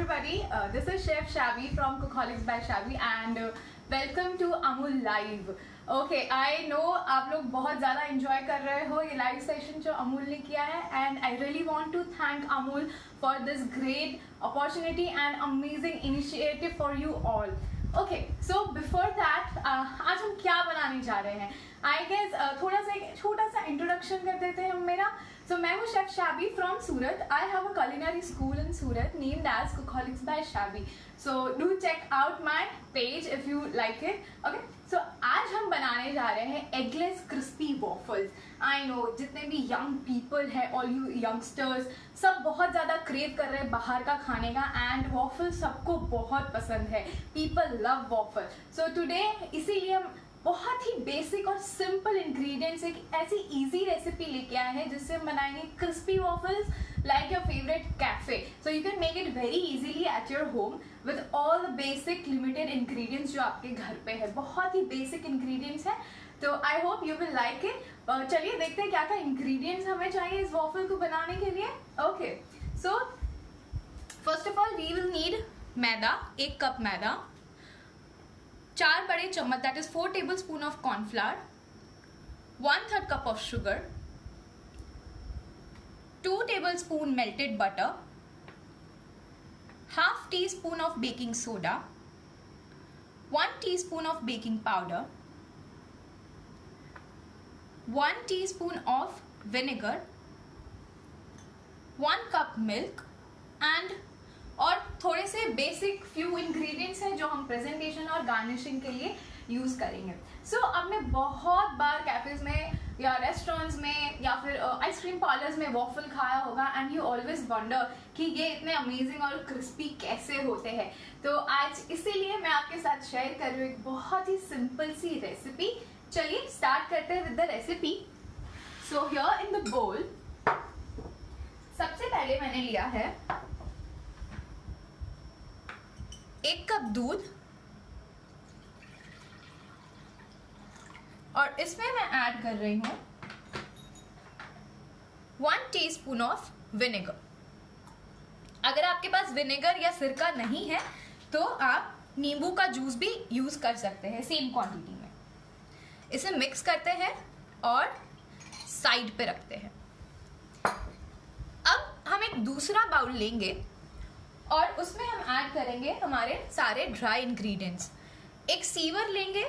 everybody. This is Chef Shabby from Cookholics by Shabby and welcome to Amul Live. Okay, I know आप लोग बहुत ज़्यादा enjoy कर रहे हो ये live session जो अमूल ने किया है and I really want to thank Amul for this great opportunity and amazing initiative for you all. Okay, so before that आज हम क्या बनाने जा रहे हैं? I guess थोड़ा सा एक छोटा सा introduction कर देते हैं हम मेरा. So मैं हूँ Chef Shabby from Surat. I have a culinary school in Surat named as Cookholics by Shabby. So do check out my page if you like it. Okay. So आज हम बनाने जा रहे हैं eggless crispy waffles. I know जितने भी young people हैं, all you youngsters, सब बहुत ज़्यादा crave कर रहे हैं बाहर का खाने का and waffles सबको बहुत पसंद है. People love waffle. So today इसीलिए हम बहुत ही बेसिक और सिंपल इंग्रेडिएंट्स एक ऐसी इजी रेसिपी लेके आए हैं जिससे हम बनाएंगे crispy waffles like your favourite cafe. So you can make it very easily at your home with all the basic limited ingredients जो आपके घर पे है. बहुत ही बेसिक इंग्रेडिएंट्स है, तो I hope you will like it. चलिए देखते हैं क्या क्या इंग्रेडिएंट्स हमें चाहिए इस वॉफल को बनाने के लिए. Okay, so first of all we will need maida, 1 cup maida, 4 बड़े चम्मच that is 4 tablespoon of cornflour, 1/3 cup of sugar, 2 tablespoon melted butter, half teaspoon of baking soda, 1 teaspoon of baking powder, 1 teaspoon of vinegar, 1 cup milk and और थोड़े से basic few ingredients हैं जो हम presentation और garnishing के लिए use करेंगे. सो अब मैं बहुत बार कैफेज में या रेस्टोरेंट्स में या फिर आइसक्रीम पार्लर्स में वॉफल खाया होगा एंड यू ऑलवेज वंडर कि ये इतने अमेजिंग और क्रिस्पी कैसे होते हैं. तो आज इसीलिए मैं आपके साथ शेयर कर रही हूँ एक बहुत ही सिंपल सी रेसिपी. चलिए स्टार्ट करते हैं with the recipe. So here in the बोल सबसे पहले मैंने लिया है 1 कप दूध और इसमें मैं ऐड कर रही हूं 1 टीस्पून ऑफ विनेगर. अगर आपके पास विनेगर या सिरका नहीं है तो आप नींबू का जूस भी यूज कर सकते हैं सेम क्वांटिटी में. इसे मिक्स करते हैं और साइड पे रखते हैं. अब हम एक दूसरा बाउल लेंगे और उसमें हम ऐड करेंगे हमारे सारे ड्राई इंग्रेडिएंट्स. एक सीवर लेंगे.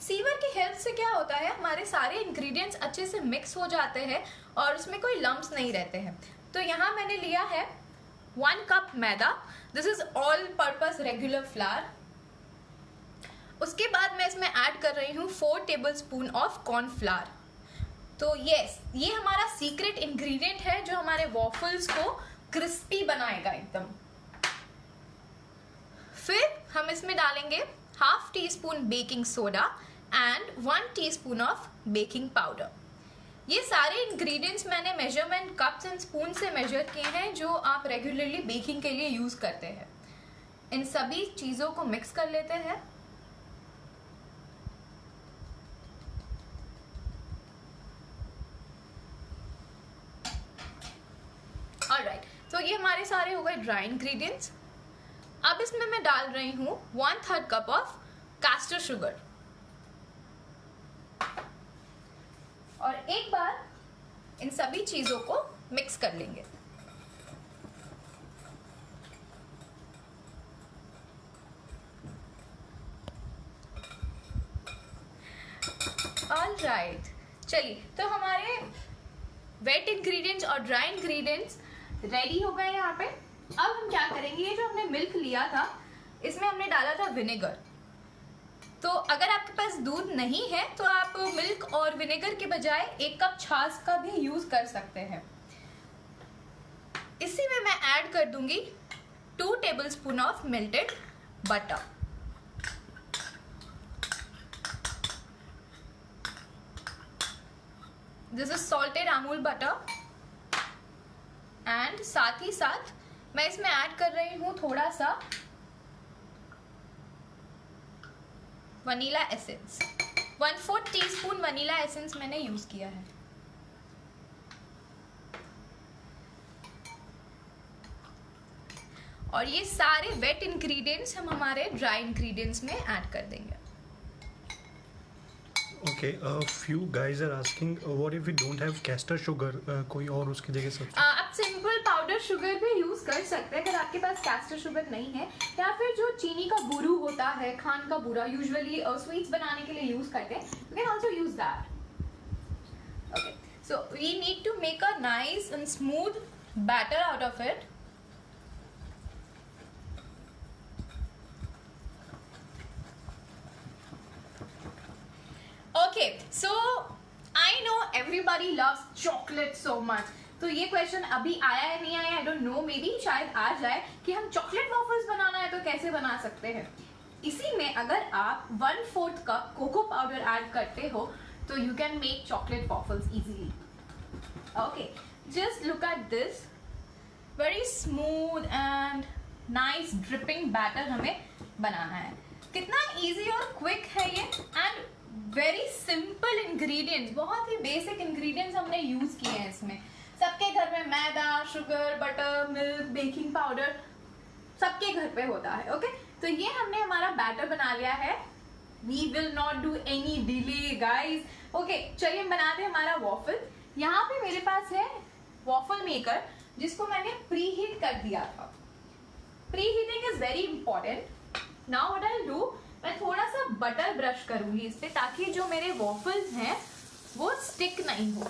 सीवर की हेल्प से क्या होता है, हमारे सारे इंग्रेडिएंट्स अच्छे से मिक्स हो जाते हैं और उसमें कोई लम्प्स नहीं रहते हैं. तो यहाँ मैंने लिया है 1 cup maida. This is all purpose regular flower. उसके बाद मैं इसमें ऐड कर रही हूँ 4 टेबलस्पून ऑफ कॉर्नफ्लावर. तो यस, ये हमारा सीक्रेट इंग्रेडिएंट है जो हमारे वॉफल्स को क्रिस्पी बनाएगा एकदम. फिर हम इसमें डालेंगे half tea spoon baking soda and 1 teaspoon of baking powder. ये सारे इंग्रेडिएंट्स मैंने मेजरमेंट कप्स एंड स्पून से मेजर किए हैं जो आप रेगुलरली बेकिंग के लिए यूज करते हैं. इन सभी चीजों को मिक्स कर लेते हैं. ऑलराइट, तो ये हमारे सारे हो गए ड्राई इंग्रेडिएंट्स. अब इसमें मैं डाल रही हूं 1/3 कप ऑफ कैस्टर शुगर और एक बार इन सभी चीजों को मिक्स कर लेंगे. ऑलराइट, चलिए तो हमारे वेट इंग्रेडिएंट्स और ड्राई इंग्रेडिएंट्स रेडी हो गए यहाँ पे. अब हम क्या करेंगे, ये जो हमने मिल्क लिया था इसमें हमने डाला था विनेगर. तो अगर आपके पास दूध नहीं है तो आप मिल्क और विनेगर के बजाय 1 कप छाछ का भी यूज कर सकते हैं. इसी में मैं ऐड कर दूंगी 2 tablespoon of melted butter. This is salted Amul butter and साथ ही साथ मैं इसमें ऐड कर रही हूं थोड़ा सा vanilla essence. 1/4 teaspoon vanilla essence मैंने यूज किया है. और ये सारे वेट इंग्रेडिएंट्स हम हमारे ड्राई इंग्रेडिएंट्स में ऐड कर देंगे. Okay, a few guys are asking, what if we don't have castor sugar? कोई और उसकी जगह सब. आप सिंपल पाउडर शुगर भी यूज कर सकते हैं अगर आपके पास कैस्टर शुगर नहीं है, या फिर जो चीनी का बुरू होता है, खान का बुरा, यूजुअली स्वीट्स बनाने के लिए यूज करते हैं. You can also use that. Okay, so we need to make a nice and smooth batter out of it. Okay, so I know everybody loves chocolate so much. तो ये question अभी आया है नहीं आया, I don't know, may be शायद आ जाए कि हम चॉकलेट वॉफल्स बनाना है तो कैसे बना सकते हैं. इसी में अगर आप 1/4 कप कोको पाउडर ऐड करते हो तो you can make chocolate waffles easily. Okay, just look at this, very smooth and nice dripping batter हमें बनाना है. कितना इजी और क्विक है ये, एंड वेरी सिंपल इंग्रेडिएंट्स, बहुत ही बेसिक इंग्रेडिएंट्स हमने यूज किए हैं इसमें. सबके घर में मैदा, sugar, butter, milk, baking powder सबके घर पे होता है. ओके, तो ये हमने हमारा बैटर बना लिया है. We will not do any delay guys. Okay, चलिए बनाते हैं हमारा वॉफल. यहाँ पे मेरे पास है वॉफल मेकर जिसको मैंने प्री हीट कर दिया था. Pre heating is very important. Now what I do, मैं थोड़ा सा बटर ब्रश करूंगी इस पे ताकि जो मेरे वॉफल्स हैं वो स्टिक नहीं हो.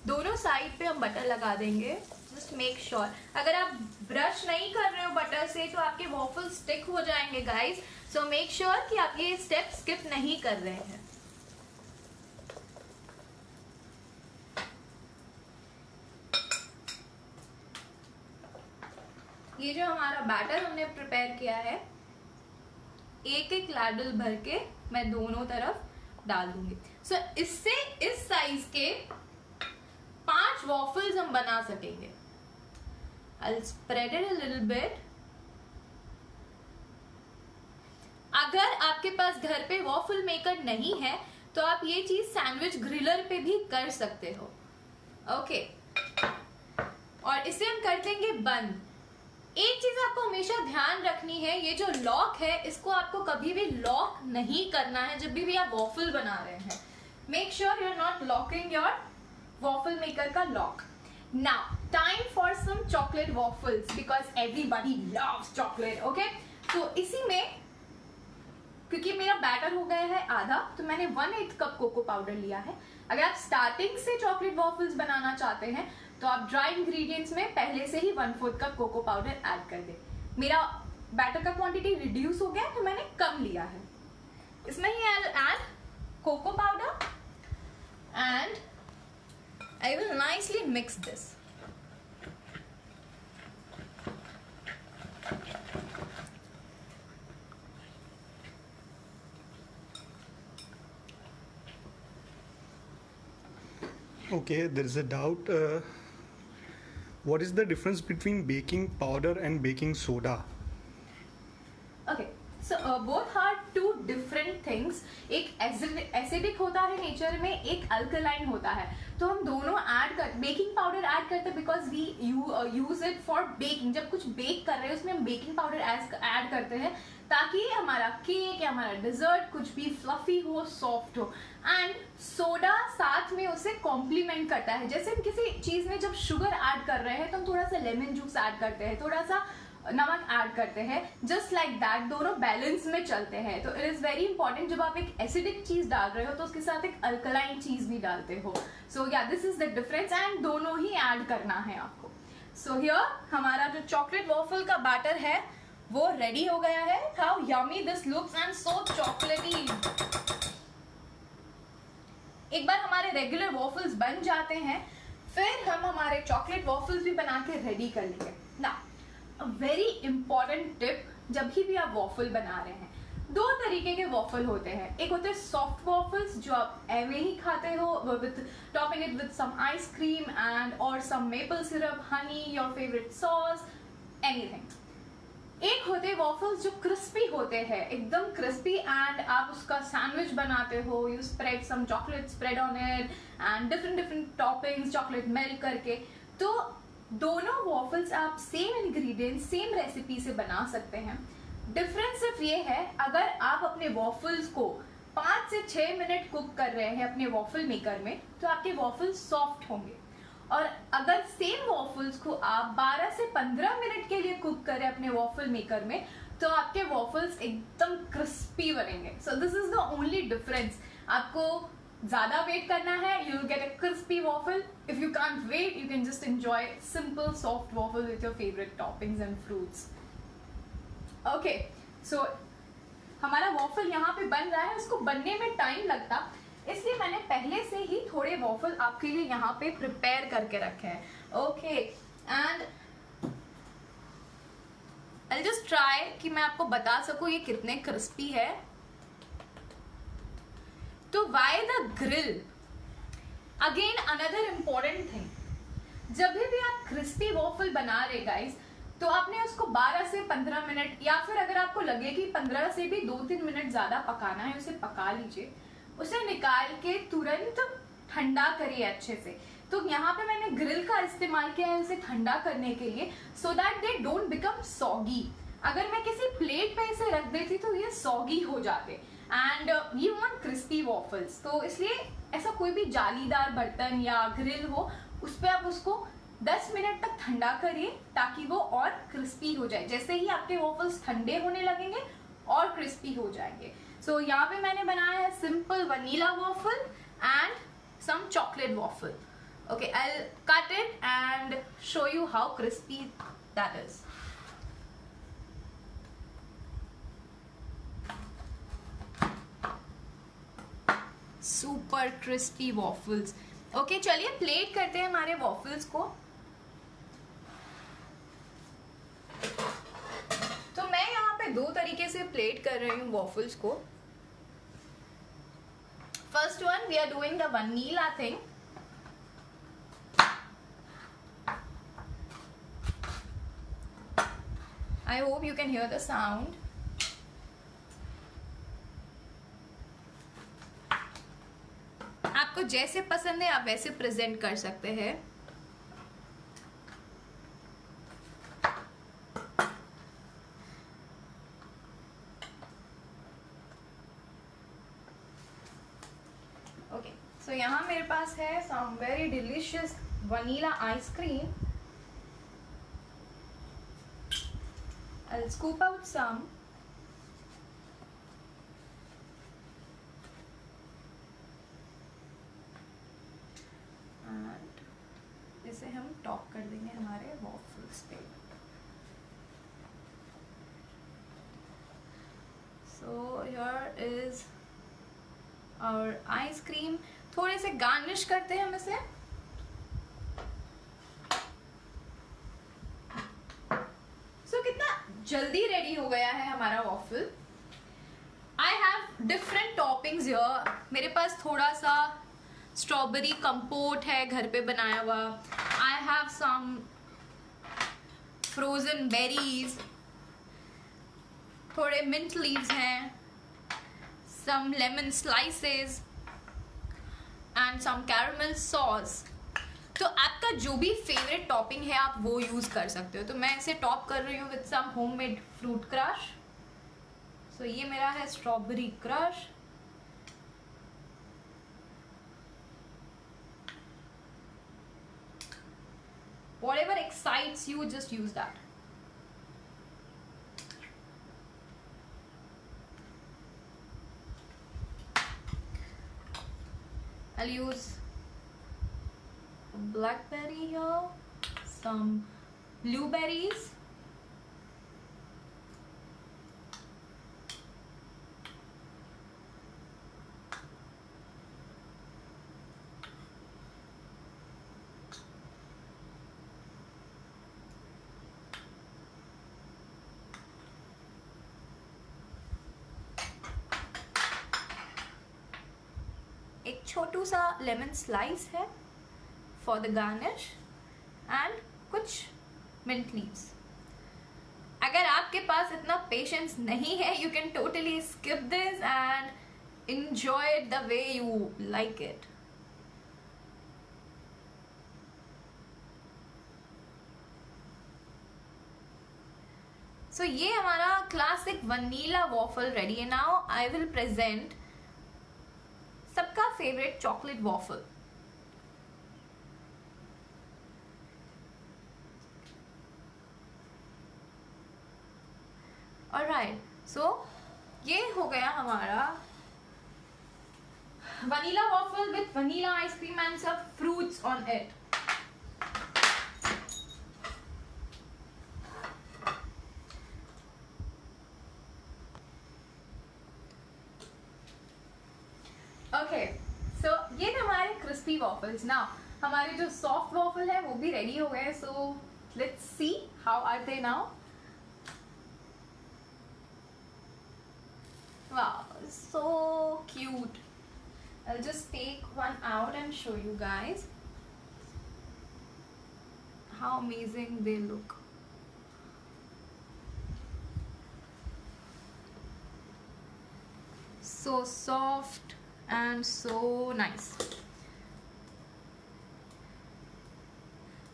दोनों साइड पे हम बटर लगा देंगे. जस्ट मेक श्योर, अगर आप ब्रश नहीं कर रहे हो बटर से तो आपके वॉफल स्टिक हो जाएंगे गाइस. सो मेक श्योर कि आप ये स्टेप स्किप नहीं कर रहे हैं. ये जो हमारा बैटर हमने प्रिपेयर किया है, एक एक लैडल भर के मैं दोनों तरफ डाल दूंगी. सो इससे इस साइज के 5 वॉफल्स हम बना सकेंगे. I'll spread it a little bit. अगर आपके पास घर पे वॉफल मेकर नहीं है तो आप ये चीज सैंडविच ग्रिलर पे भी कर सकते हो. ओके, और इसे हम कर देंगे बंद. एक चीज आपको हमेशा ध्यान रखनी है, ये जो लॉक है इसको आपको कभी भी लॉक नहीं करना है जब भी आप वॉफल बना रहे हैं. Make sure you are not locking your waffle maker का lock. Now time for some chocolate waffles because everybody loves chocolate. Okay, तो इसी में क्योंकि मेरा बैटर हो गया है आधा, तो मैंने 1/8 कप कोको पाउडर लिया है. अगर आप स्टार्टिंग से चॉकलेट वॉफल्स बनाना चाहते हैं तो आप ड्राई इंग्रेडिएंट्स में पहले से ही 1/4 कप कोको पाउडर ऐड कर दें. मेरा बैटर का क्वांटिटी रिड्यूस हो गया तो मैंने कम लिया है. इसमें ही I will add cocoa powder and I will nicely mix this. Okay, there is a doubt. What is the difference between baking powder and baking soda? Okay, so both are two different things. एक acidic होता है nature में, एक alkaline होता है. तो हम दोनों ऐड कर, बेकिंग पाउडर ऐड करते हैं because we use it for baking. जब कुछ बेक कर रहे हैं उसमें हम बेकिंग पाउडर ऐड करते हैं ताकि हमारा केक या हमारा डिजर्ट कुछ भी फ्लफी हो, सॉफ्ट हो. एंड सोडा साथ में उसे कॉम्प्लीमेंट करता है. जैसे हम किसी चीज में जब शुगर ऐड कर रहे हैं तो हम थोड़ा सा लेमन जूस ऐड करते हैं, थोड़ा सा नमक ऐड करते हैं. जस्ट लाइक दैट दोनों बैलेंस में चलते हैं. तो इट इज वेरी इंपॉर्टेंट, जब आप एक एसिडिक चीज डाल रहे हो तो उसके साथ एक अल्कलाइन चीज भी डालते हो. सो या this is the difference and दोनों ही ऐड करना है आपको. सो हियर हमारा जो चॉकलेट वॉफल का बैटर है वो रेडी हो गया है. How yummy this looks and so चॉकलेटी. एक बार हमारे रेगुलर वॉफल्स बन जाते हैं फिर हम हमारे चॉकलेट वॉफल्स भी बना के रेडी कर लेंगे. ना वेरी इंपॉर्टेंट टिप, जब भी आप वॉफल बना रहे हैं, 2 तरीके के वॉफल होते हैं. एक होते हैं सॉफ्ट वॉफल्स जो आप एवे ही खाते हो with topping it with some ice cream and और some maple syrup, honey, your favourite sauce, anything. एक होते हैं वॉफल्स जो क्रिस्पी होते हैं, एकदम क्रिस्पी, एंड आप उसका सैंडविच बनाते हो, you spread some chocolate spread on it and different different toppings chocolate melt करके। तो दोनों वॉफल्स आप सेम इंग्रेडिएंट सेम रेसिपी से बना सकते हैं। डिफरेंस सिर्फ ये है, अगर आप अपने वॉफल्स को 5 से 6 मिनट कुक कर रहे हैं अपने वॉफल मेकर में, तो आपके वॉफल्स सॉफ्ट होंगे। और अगर सेम वॉफल्स को आप 12 से 15 मिनट के लिए कुक करें अपने वॉफल मेकर में, तो आपके वॉफल्स एकदम क्रिस्पी बनेंगे। So this is the only difference. आपको ज्यादा वेट करना है, you will get a crispy waffle. If you can't wait, you can just enjoy simple soft waffle with your favourite toppings and fruits. Okay, so हमारा waffle यहाँ पे बन रहा है, उसको बनने में टाइम लगता, इसलिए मैंने पहले से ही थोड़े वॉफल आपके लिए यहाँ पे प्रिपेयर करके रखे हैं। Okay, and I just try कि मैं आपको बता सकूं ये कितने क्रिस्पी है। तो why the grill? Again another important thing, जब भी आप क्रिस्पी वॉफल बना रहे गाइस, तो आपने उसको 12 से 15 मिनट, या फिर अगर आपको लगे कि 15 से भी 2-3 मिनट ज्यादा पकाना है, उसे पका लीजिए। उसे निकाल के तुरंत ठंडा करिए अच्छे से। तो यहाँ पे मैंने ग्रिल का इस्तेमाल किया है उसे ठंडा करने के लिए, so that they don't become soggy. अगर मैं किसी प्लेट पे इसे रख देती तो ये सॉगी हो जाते, and you want crispy waffles. तो इसलिए ऐसा कोई भी जालीदार बर्तन या ग्रिल हो, उस पर आप उसको 10 मिनट तक ठंडा करिए ताकि वो और क्रिस्पी हो जाए। जैसे ही आपके वॉफल्स ठंडे होने लगेंगे और क्रिस्पी हो जाएंगे। सो यहाँ पे मैंने बनाया है simple vanilla waffle and some chocolate waffle. Okay, I will cut it and show you how crispy that is. Super crispy waffles. Okay, चलिए प्लेट करते हैं हमारे वॉफल्स को। तो मैं यहाँ पे 2 तरीके से प्लेट कर रही हूँ वॉफल्स को। First one, we are doing the vanilla thing. I hope you can hear the sound. आपको जैसे पसंद है आप वैसे प्रेजेंट कर सकते हैं। So यहाँ मेरे पास है some very delicious vanilla ice cream. I'll scoop out some. And इसे हम टॉप कर देंगे हमारे वॉफल्स पे। So here is our ice cream. थोड़े से गार्निश करते हैं हम इसे। So कितना जल्दी रेडी हो गया है हमारा waffle. I have different toppings here. मेरे पास थोड़ा सा स्ट्रॉबेरी कंपोट है घर पे बनाया हुआ। I have some frozen berries. थोड़े mint leaves हैं, some lemon slices and some caramel sauce. तो आपका जो भी फेवरेट टॉपिंग है आप वो यूज कर सकते हो। तो मैं इसे टॉप कर रही हूँ with some homemade fruit crush. So ये मेरा है strawberry crush. Whatever excites you, just use that. I'll use blackberry here, some blueberries, एक छोटू सा लेमन स्लाइस है फॉर द गार्निश एंड कुछ मिंट लीव्स। अगर आप आपके पास इतना पेशेंस नहीं है, you can totally skip this and enjoy it the way you like it. So ये हमारा क्लासिक वनीला वॉफल रेडी है. नाउ आई विल प्रेजेंट सबका फेवरेट चॉकलेट वॉफल. ऑलराइट, सो ये हो गया हमारा vanilla waffle with vanilla ice cream and some fruits on it. Okay, so ये थे हमारे crispy waffles. Now हमारे जो soft waffle है वो भी ready हो गए. So let's see how are they now. Wow, so cute. I'll just take one out and show you guys how amazing they look. So soft and so nice.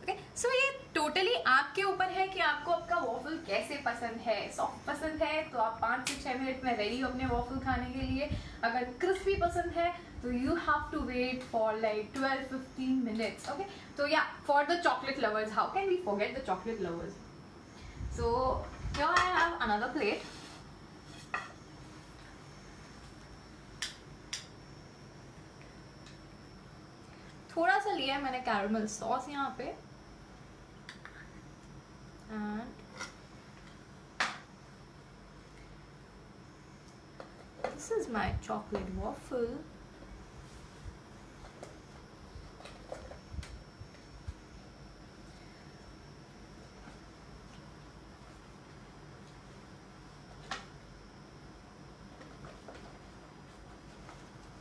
Okay, so ये totally आपके ऊपर है कि आपको आपका waffle कैसे पसंद है. Soft पसंद है तो आप 5 से 6 मिनट में ready हो अपने waffle खाने के लिए. अगर crispy पसंद है तो you have to wait for like 12-15 minutes. Okay, so yeah, for the chocolate lovers, how can we forget the chocolate lovers? So here I have another plate. थोड़ा सा लिया है मैंने caramel sauce यहाँ पे. And this is my chocolate waffle.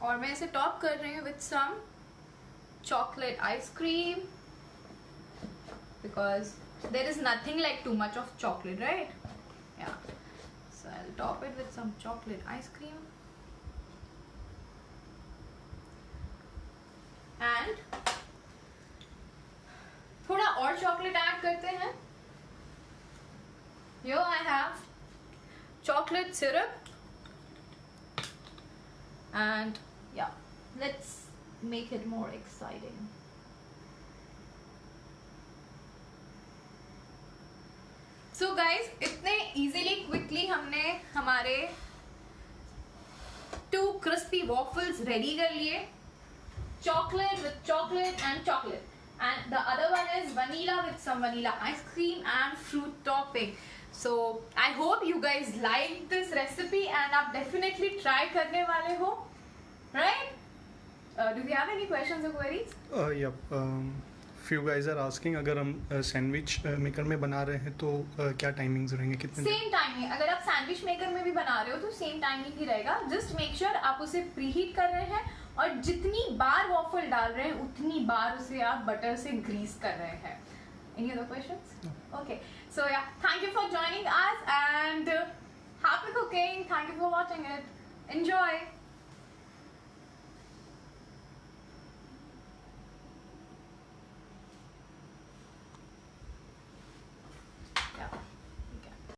और मैं इसे टॉप कर रही हूँ with some chocolate ice cream because there is nothing like too much of chocolate, right? Yeah, so I'll top it with some chocolate ice cream and थोड़ा और chocolate add करते हैं. Here I have chocolate syrup and yeah, let's make it more exciting. So guys, इतने easily quickly हमने हमारे 2 crispy waffles ready कर लिए. Chocolate with chocolate and chocolate, and the other one is vanilla with some vanilla ice cream and fruit topping. So I hope you guys like this recipe and आप definitely try करने वाले हो, right? Do we have any questions or queries? Yep. Few guys are asking अगर हम sandwich maker में बना रहे हैं तो क्या टाइमिंग्स रहेंगे, कितने? Same timing. अगर आप सैंडविच मेकर में भी बना रहे हो तो सेम टाइमिंग ही रहेगा. जस्ट मेक श्योर आप उसे प्रीहीट कर रहे हैं और जितनी बार वॉफल डाल रहे हैं उतनी बार उसे आप बटर से ग्रीस कर रहे हैं. Any other questions? No. Okay, so yeah, thank you for joining us and happy cooking. Thank you for watching it. Enjoy.